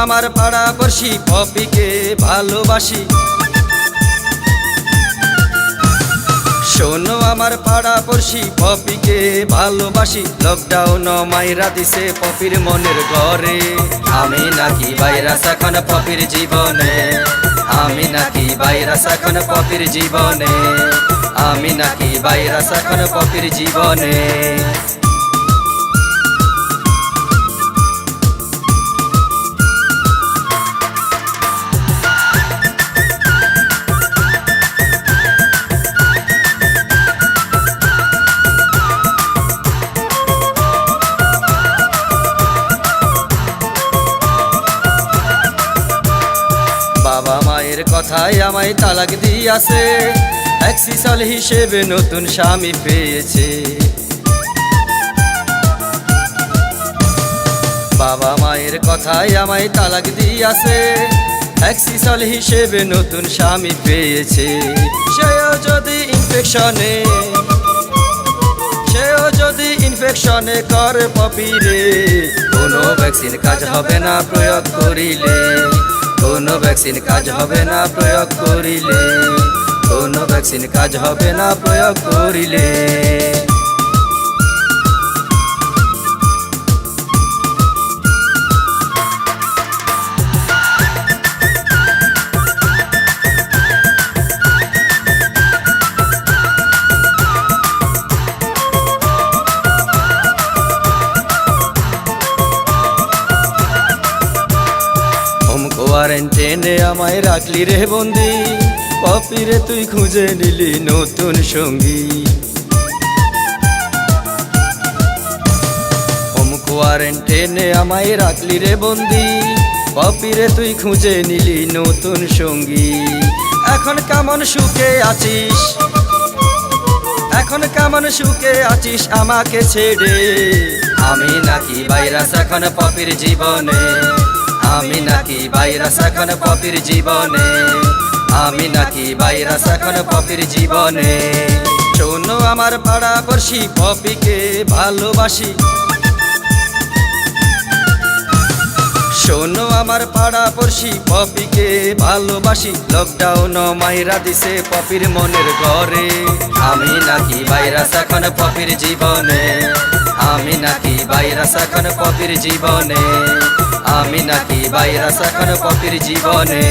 আমার পাড়া পড়শি পপিকে ভালোবাসি। শোনো আমার পাড়া পড়শি পপিকে ভালোবাসি। লকডাউন মাইরা দিছে পপির মনের ঘরে। আমি নাকি ভাইরাস এখন পপির জীবনে, আমি নাকি ভাইরাস এখন পপির জীবনে, আমি নাকি ভাইরাস এখন পপির জীবনে। বাবা মায়ের কথায় আমায় তালাক দিয়াছে, এক্সিসাল হিসেবে নতুন স্বামী পেয়েছে। বাবা মায়ের কথায় আমায় তালাক দিয়াছে, এক্সিসাল হিসেবে নতুন স্বামী পেয়েছে। সেও যদি ইনফেকশনে করে পপিরে, কোনো ভ্যাকসিন কাজ হবে না প্রয়োগ করিলে, কোনো ভ্যাকসিন কাজ হবে না প্রয়োগ করিলে, কোনো ভ্যাকসিন কাজ হবে না প্রয়োগ করিলে। কোয়ারেন্টাইনে আমায় রাখলি রে বন্দি, পপিরে তুই খুঁজে নিলি নতুন সঙ্গী। হোম কোয়ারেন্টাইনে আমায় রাখলি রে বন্দি, পপিরে তুই খুঁজে নিলি নতুন সঙ্গী। এখন কেমন সুখে আছিস, এখন কেমন সুখে আছিস আমাকে ছেড়ে। আমি নাকি ভাইরাস এখন পপির জীবনে, আমি নাকি ভাইরাস এখন পপির জীবনে, আমি নাকি ভাইরাস এখন পপির জীবনে। শোনো আমার পাড়া পড়শি পপিকে ভালোবাসি। শোনো আমার পাড়া পড়শি পপিকে ভালোবাসি। লকডাউন মাইরা দিছে পপির মনের ঘরে। আমি নাকি ভাইরাস এখন পপির জীবনে, আমি নাকি ভাইরাস এখন পপির জীবনে, আমি নাকি ভাইরাস এখন পপির জীবনে।